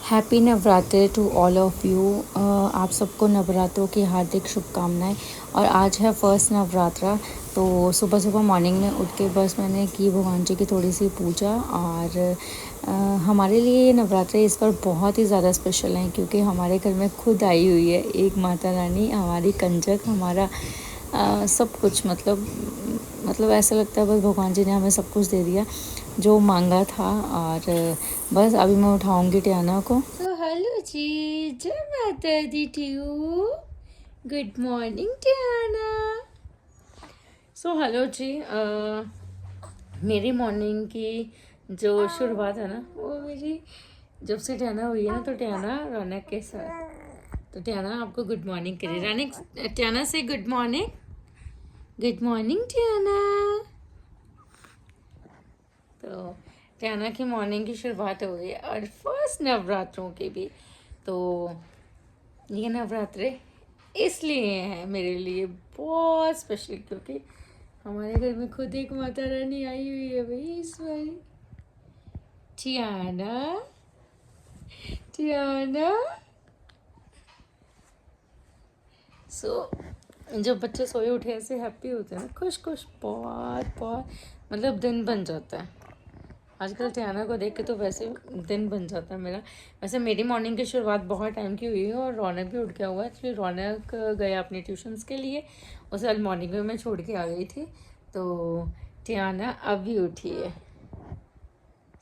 Happy Navratri to all of you. आप सबको नवरात्रों की हार्दिक शुभकामनाएं। और आज है फर्स्ट नवरात्रा, तो सुबह सुबह मॉर्निंग में उठ के बस मैंने की भगवान जी की थोड़ी सी पूजा। और हमारे लिए ये नवरात्रि इस बार बहुत ही ज़्यादा स्पेशल हैं, क्योंकि हमारे घर में खुद आई हुई है एक माता रानी, हमारी कंजक, हमारा सब कुछ। मतलब ऐसा लगता है बस भगवान जी ने हमें सब कुछ दे दिया जो मांगा था। और बस अभी मैं उठाऊंगी टियाना को। तो हेलो जी, जय माता दी to you. Good morning Tiana. So hello ji, मेरी मॉर्निंग की जो शुरुआत है ना, वो मेरी जब से टियाना हुई है ना, तो टियाना रौनक के साथ। तो टियाना आपको गुड मॉर्निंग करिए। रौनक, टियाना से good morning. Good morning Tiana. तो टियाना की मॉर्निंग की शुरुआत हो गई और फर्स्ट नवरात्रों की भी। तो ये नवरात्रे इसलिए हैं मेरे लिए बहुत स्पेशल, क्योंकि हमारे घर में खुद एक माता रानी आई हुई है भाई इस बार। Tiana, Tiana. जब बच्चे सोए उठे ऐसे हैप्पी होते हैं ना, खुश खुश, बहुत बहुत मतलब दिन बन जाता है। आजकल टियाना को देख के तो वैसे दिन बन जाता है मेरा। वैसे मेरी मॉर्निंग की शुरुआत बहुत टाइम की हुई है और रौनक भी उठ गया हुआ है। एक्चुअली रौनक गया अपनी ट्यूशन्स के लिए, उसे आज मॉर्निंग में मैं छोड़ के आ गई थी। तो टियाना अभी उठी है,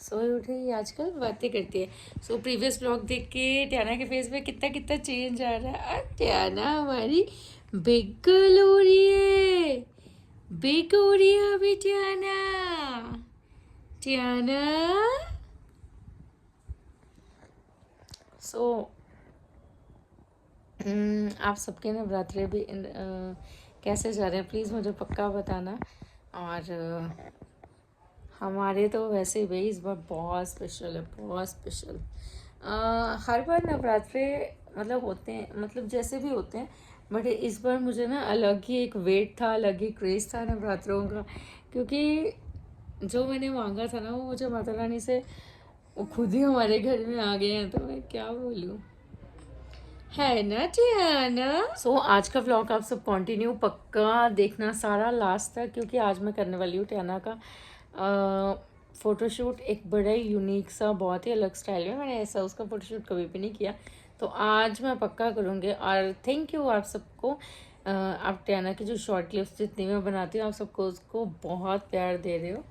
सोई उठी है, आजकल बातें करती है। सो प्रीवियस ब्लॉग देख के टियाना के फेस पे कितना कितना चेंज आ रहा है। और टियाना हमारी बिग गर्ल हो रही है, बिग हो रही है अभी टियाना। टियाना। सो आप सबके नवरात्रे भी कैसे जा रहे हैं, प्लीज़ मुझे पक्का बताना। और हमारे तो वैसे ही भाई इस बार बहुत स्पेशल है, बहुत स्पेशल। हर बार नवरात्रे मतलब होते हैं, मतलब जैसे भी होते हैं, बट इस बार मुझे ना अलग ही एक वेट था, अलग ही क्रेज़ था नवरात्रों का। क्योंकि जो मैंने मांगा था ना, वो मुझे माता रानी से वो खुद ही हमारे घर में आ गए हैं, तो मैं क्या बोलूँ, है ना टियाना। सो आज का व्लॉग आप सब कंटिन्यू पक्का देखना सारा लास्ट तक, क्योंकि आज मैं करने वाली हूँ टियाना का फ़ोटोशूट। एक बड़ा ही यूनिक सा, बहुत ही अलग स्टाइल में, मैंने ऐसा उसका फ़ोटोशूट कभी भी नहीं किया, तो आज मैं पक्का करूँगी। और थैंक यू आप सबको। आप टियाना की जो शॉर्ट क्लिप्स जितनी मैं बनाती हूँ, आप सबको उसको बहुत प्यार दे रहे हो।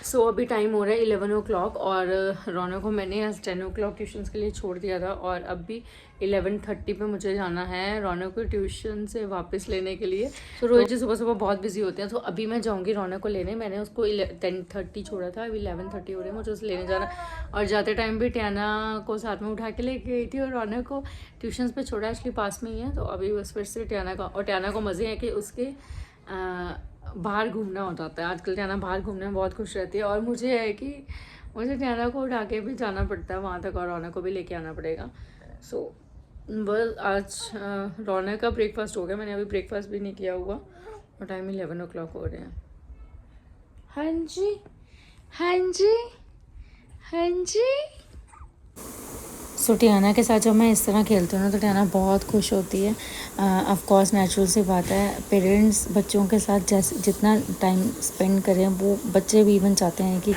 सो अभी टाइम हो रहा है 11 o'clock, और रौनक को मैंने आज 10 o'clock ट्यूशन्स के लिए छोड़ दिया था, और अब भी 11:30 पे मुझे जाना है रौनक को ट्यूशन से वापस लेने के लिए। तो रोहित जी सुबह सुबह बहुत बिजी होते हैं, तो अभी मैं जाऊंगी रौनक को लेने। मैंने उसको 10:30 छोड़ा था, अभी 11:30 हो रहे हैं, मुझे उसे लेने जाना। और जाते टाइम भी टियाना को साथ में उठा के लेके गई थी, और रौनक को ट्यूशन्स पे छोड़ा, एक्चुअली पास में ही है। तो अभी बस फिर से टियाना का, और टियाना को मज़े हैं कि उसके बाहर घूमना हो जाता है। आजकल टियाना बाहर घूमने में बहुत खुश रहती है, और मुझे है कि मुझे टियाना को उठा के भी जाना पड़ता है वहाँ तक, और रौनक को भी लेके आना पड़ेगा। सो बस आज रौनक का ब्रेकफास्ट हो गया, मैंने अभी ब्रेकफास्ट भी नहीं किया हुआ, और टाइम 11 o'clock हो रहे हैं। हाँ जी, हाँ जी, हाँ जी। सो टियाना के साथ जब मैं इस तरह खेलती हूँ ना, तो टियाना बहुत खुश होती है। ऑफ कोर्स नेचुरल सी बात है, पेरेंट्स बच्चों के साथ जैसे जितना टाइम स्पेंड करें, वो बच्चे भी इवन चाहते हैं कि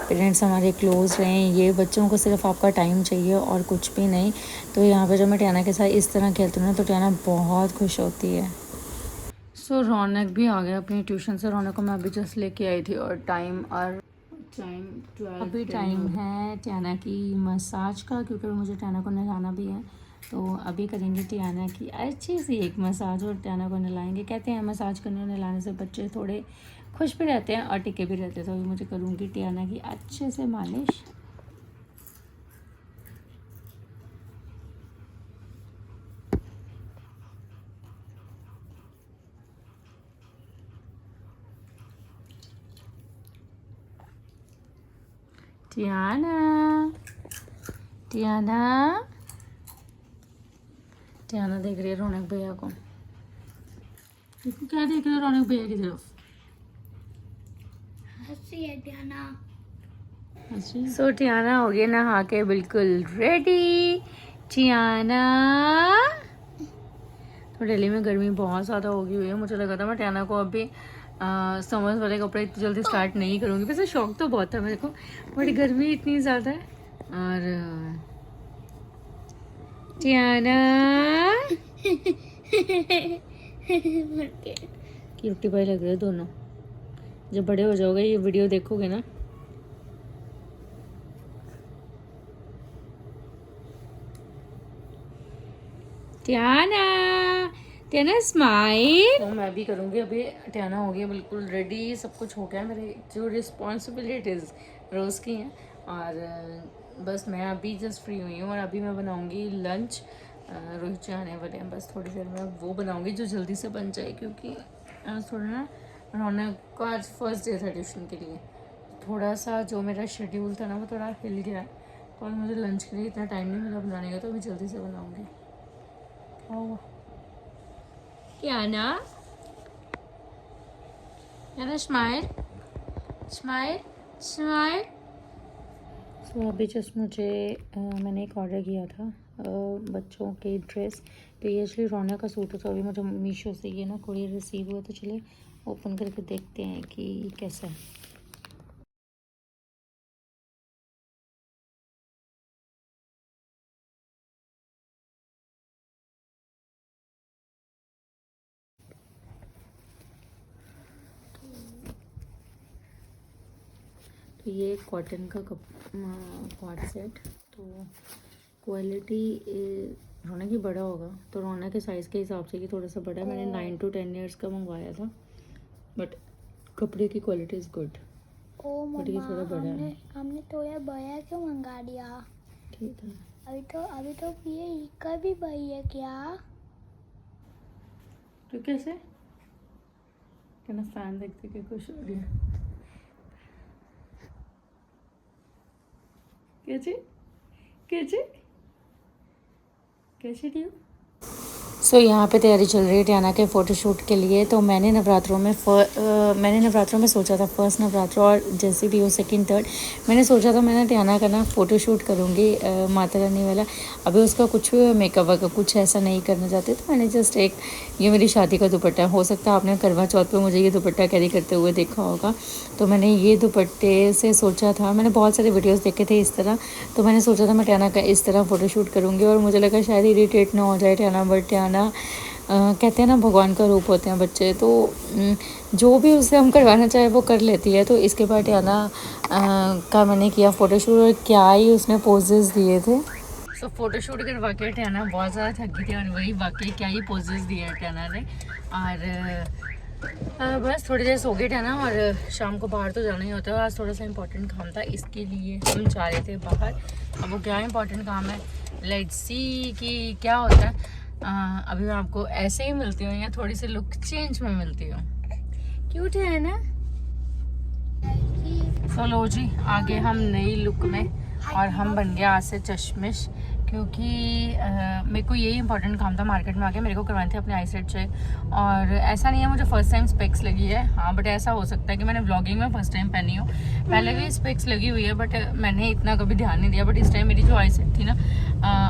पेरेंट्स हमारे क्लोज रहें। ये बच्चों को सिर्फ आपका टाइम चाहिए और कुछ भी नहीं। तो यहाँ पे जब मैं टियाना के साथ इस तरह खेलती हूँ ना, तो टियाना बहुत खुश होती है। सो रौनक भी आ गया अपनी ट्यूशन से। रौनक को मैं अभी जस्ट लेके आई थी, और टाइम 12 अभी टाइम है टियाना की मसाज का, क्योंकि मुझे टियाना को नहलाना भी है। तो अभी करेंगे टियाना की अच्छी सी एक मसाज, और टियाना को नहलाएंगे। कहते हैं मसाज करने और नहलाने से बच्चे थोड़े खुश भी रहते हैं और टिके भी रहते हैं। तो अभी मुझे करूँगी टियाना की अच्छे से मालिश। टियाना, टियाना, टियाना देख रही है रौनक भैया को। क्या देख रहे हो रौनक भैया की तरफ? हंसी है टियाना। सो टियाना हो गया नहा के बिल्कुल रेडी। टियाना, तो दिल्ली में गर्मी बहुत ज़्यादा होगी हुई है। मुझे लगा था मैं टियाना को अभी समर्स वाले कपड़े इतनी जल्दी स्टार्ट नहीं करूँगी, वैसे शौक तो बहुत था मेरे को, बट गर्मी इतनी ज़्यादा है। और टियाना क्यूटी पाई लग रहे हैं दोनों। जब बड़े हो जाओगे ये वीडियो देखोगे ना, टियाना टियाना स्माइल। तो मैं भी करूँगी अभी। टियाना हो गया बिल्कुल रेडी, सब कुछ हो गया। मेरे जो रिस्पॉन्सिबिलिटीज़ रोज़ की हैं, और बस मैं अभी जस्ट फ्री हुई हूँ और अभी मैं बनाऊँगी लंच। रोहित जी आने वाले हैं, बस थोड़ी देर में वो बनाऊँगी जो जल्दी से बन जाए, क्योंकि आज थोड़ा ना रौनक को आज फर्स्ट डे था ट्यूशन के लिए, थोड़ा सा जो मेरा शेड्यूल था ना वो थोड़ा हिल गया है, तो आज मुझे लंच के लिए इतना टाइम नहीं मिला बनाने का, तो अभी जल्दी से बनाऊँगी। Tiana, Tiana, smile, smile, smile. So अभी जस्ट मुझे मैंने एक ऑर्डर किया था बच्चों के ड्रेस, तो ये एक्चुअली रौनक का सूट था। अभी मुझे मीशो से ये ना कोरियर रिसीव हुआ, तो चलिए ओपन करके देखते हैं कि कैसा है। तो ये कॉटन का कॉट सेट, तो क्वालिटी रौनक की बड़ा होगा, तो रौनक के साइज़ के हिसाब से कि थोड़ा सा बड़ा है। मैंने 9 to 10 ईयर्स का मंगवाया था, बट कपड़े की क्वालिटी इज़ गुड। बट ये थोड़ा बड़ा है। हमने थोड़ा बड़ा क्यों मंगा दिया? ठीक है, अभी तो ये इसका भी बड़ी है क्या? तो कैसे क्या फैन देखते के खुश हो गया? कैसे कैसे कैसे डी? सो यहाँ पे तैयारी चल रही है टियाना के फ़ोटोशूट के लिए। तो मैंने नवरात्रों में सोचा था, फर्स्ट नवरात्रों और जैसे भी हो सेकंड थर्ड, मैंने सोचा था मैं टियाना का ना फ़ोटोशूट करूँगी माता रानी वाला। अभी उसका कुछ मेकअप वगैरह कुछ ऐसा नहीं करना चाहते, तो मैंने जस्ट एक ये मेरी शादी का दुपट्टा है, हो सकता है आपने करवा चौथ पर मुझे ये दुपट्टा कैरी करते हुए देखा होगा। तो मैंने ये दुपट्टे से सोचा था, मैंने बहुत सारे वीडियोज़ देखे थे इस तरह, तो मैंने सोचा था मैं टियाना का इस तरह फ़ोटोशूट करूँगी। और मुझे लगा शायद इरिटेट ना हो जाए टियाना, बट टियाना कहते हैं ना भगवान का रूप होते हैं बच्चे, तो जो भी उससे हम करवाना चाहे वो कर लेती है। तो इसके बाद टियाना का मैंने किया फ़ोटोशूट, और क्या ही उसने पोजेस दिए थे। सो फ़ोटोशूट करवा के टियाना बहुत ज़्यादा थक गई थी, और वही वाकई क्या ही पोजेस दिए टियाना ने। और बस थोड़ी देर सो गई टियाना, और शाम को बाहर तो जाना ही होता है। आज थोड़ा सा इम्पोर्टेंट काम था, इसके लिए हम जा रहे थे बाहर। अब वो क्या इम्पोर्टेंट काम है, लेट्स सी कि क्या होता है। अभी मैं आपको ऐसे ही मिलती हूँ या थोड़ी सी लुक चेंज में मिलती हूँ। क्यूट है ना? चलो जी, आगे हम नई लुक में, और हम बन गया आज से चश्मिश, क्योंकि मेरे को यही इंपॉर्टेंट काम था। मार्केट में आके मेरे को करवाने थे अपने आई सेट चेक, और ऐसा नहीं है मुझे फर्स्ट टाइम स्पेक्स लगी है, हाँ, बट ऐसा हो सकता है कि मैंने व्लॉगिंग में फर्स्ट टाइम पहनी हो। पहले भी स्पेक्स लगी हुई है, बट मैंने इतना कभी ध्यान नहीं दिया। बट इस टाइम मेरी जो आई सेट थी ना,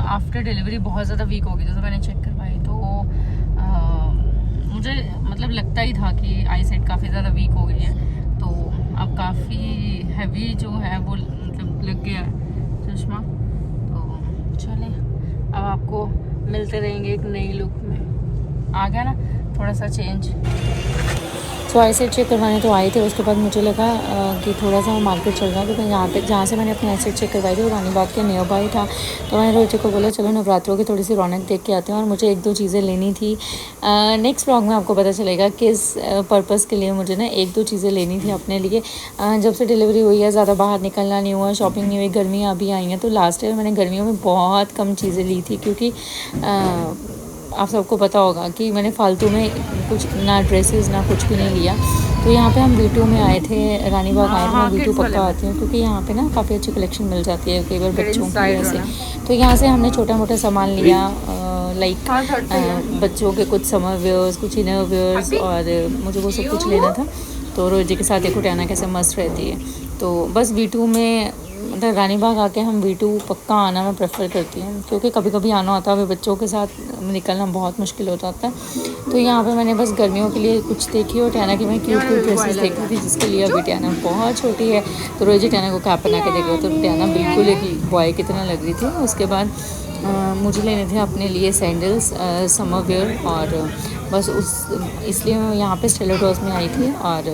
आफ्टर डिलीवरी बहुत ज़्यादा वीक हो गई थी, तो मैंने चेक करवाई, तो मुझे मतलब लगता ही था कि आई सेट काफ़ी ज़्यादा वीक हो गई है। तो अब काफ़ी हैवी जो है वो मतलब लग गया है चश्मा। तो चले, अब आपको मिलते रहेंगे एक नई लुक में। आ गया ना थोड़ा सा चेंज। तो आई सेट चेक करवाने तो आए थे, उसके बाद मुझे लगा कि थोड़ा सा मार्केट चल रहा है, क्योंकि यहाँ पे जहाँ से मैंने अपनी आई सेट चेक करवाई थी वो रानी बाग के नियर बाय था। तो मैंने रोहित को बोला चलो नवरात्रों की थोड़ी सी रौनक देख के आते हैं, और मुझे एक दो चीज़ें लेनी थी। नेक्स्ट व्लॉग में आपको पता चलेगा किस पर्पज़ के लिए मुझे ना एक दो चीज़ें लेनी थी अपने लिए। जब से डिलीवरी हुई है ज़्यादा बाहर निकलना नहीं हुआ, शॉपिंग नहीं हुई, गर्मियाँ अभी आई हैं। तो लास्ट ईयर मैंने गर्मियों में बहुत कम चीज़ें ली थी, क्योंकि आप सबको पता होगा कि मैंने फालतू में कुछ ना ड्रेसेस ना कुछ भी नहीं लिया। तो यहाँ पे हम V2 में आए थे, रानी बाग आए थे। मैं V2 पक्का आती हूँ, क्योंकि यहाँ पे ना काफ़ी अच्छी कलेक्शन मिल जाती है कई बार बच्चों की ऐसे। तो यहाँ से हमने छोटा मोटा सामान लिया, लाइक बच्चों के कुछ समर वेयर्स, कुछ इनर वेयर्स, और मुझे वो सब कुछ लेना था। तो रोजी के साथ देखो टियाना कैसे मस्त रहती है। तो बस V2 में मतलब रानी बाग आके हम V2 पक्का आना मैं प्रेफर करती हूँ, क्योंकि कभी कभी आना होता है, बच्चों के साथ निकलना बहुत मुश्किल हो जाता है। तो यहाँ पे मैंने बस गर्मियों के लिए कुछ देखी और टैना की मैं क्यूट ड्रेसेस देख रही थी, जिसके लिए अभी टैना बहुत छोटी है। तो रोज टैना को कैप पहना के देख रहा, तो टैना बिल्कुल एक बॉय की तरह लग रही थी। उसके बाद मुझे लेने थे अपने लिए सैंडल्स समर वेयर, और बस इसलिए मैं यहाँ पे स्टेलर डॉस में आई थी। और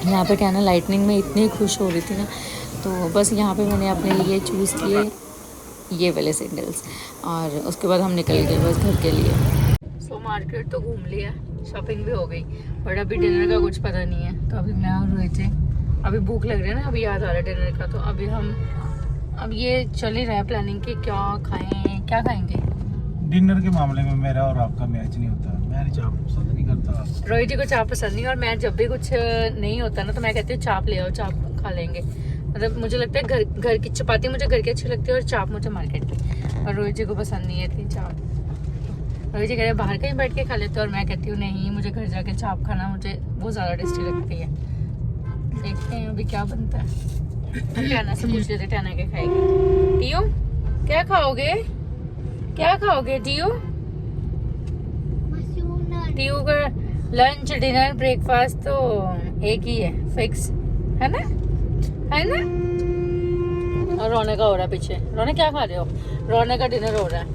यहाँ पे टैना लाइटनिंग में इतनी खुश हो रही थी ना, तो बस यहाँ पे मैंने अपने लिए चूज़ किए ये वाले सैंडल्स, और उसके बाद हम निकल गए बस घर के लिए। सो मार्केट तो घूम लिया, शॉपिंग भी हो गई, बट अभी डिनर का कुछ पता नहीं है। तो अभी मैं और रोहित अभी भूख लग रही है ना, अभी याद आ रहा है डिनर का। तो अभी हम अब ये चल ही रहा है प्लानिंग कि क्या खाएं, क्या खाएंगे। डिनर के मामले में मेरा और आपका मैच नहीं होता। मैं चाप पसंद नहीं करता, रोहित जी को चाप पसंद नहीं, और मैं जब भी कुछ नहीं होता ना तो मैं कहती हूँ चाप ले आओ, चाप खा लेंगे। मतलब मुझे लगता है घर की चपाती मुझे घर की अच्छी लगती है और चाप मुझे मार्केट की, और रोहित जी को पसंद नहीं है इतनी चाप। रोहित जी कह रहे बाहर कहीं बैठ के खा लेते हैं, और मैं कहती हूँ नहीं, मुझे घर जाके चाप खाना मुझे बहुत ज़्यादा टेस्टी लगती है। देखते हैं अभी क्या बनता है। टैना से पूछ लेते टैना क्या खाएगी। टियो क्या खाओगे, क्या खाओगे टियो? टियो का लंच डिनर ब्रेकफास्ट तो एक ही है, फिक्स है ना, है ना। और रोने का हो रहा है पीछे। रोने क्या खा रहे हो? रोने का डिनर हो रहा है,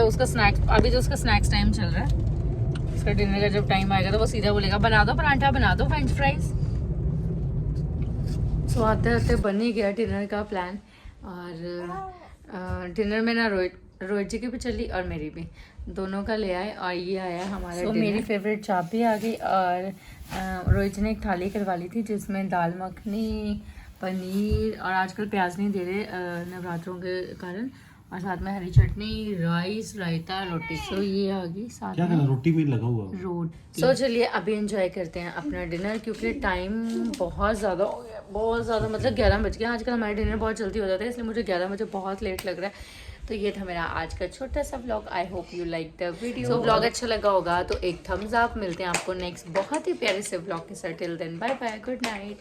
उसका स्नैक्स, अभी तो उसका स्नैक्स टाइम चल रहा है। उसका डिनर का जब टाइम आएगा तो वो सीधा बोलेगा बना दो पराठा, बना दो फ्रेंच फ्राइज। सो आते आते बन ही गया डिनर का प्लान। और डिनर में ना रोहित जी की भी चली और मेरी भी, दोनों का ले आए, और ये आया हमारा। तो मेरी फेवरेट चाप भी आ गई, और रोहित जी ने एक थाली करवा ली थी जिसमें दाल मखनी, पनीर, और आजकल प्याज नहीं दे रहे नवरात्रों के कारण, और साथ में हरी चटनी, राइस, रायता, रोटी। सो ये आ गई साथ क्या में रोटी में लगा हुआ रोटी। सो चलिए अभी एंजॉय करते हैं अपना डिनर, क्योंकि टाइम बहुत ज़्यादा हो गया, बहुत ज़्यादा, मतलब 11 बज गया। आजकल हमारा डिनर बहुत जल्दी हो जाता है, इसलिए मुझे 11 बजे बहुत लेट लग रहा है। तो ये था मेरा आज का छोटा सा vlog. I hope you like the video. So vlog अच्छा लगा होगा तो एक थम्स अप। मिलते हैं आपको नेक्स्ट बहुत ही प्यारे से व्लॉग के साथ। Till then bye bye, good night.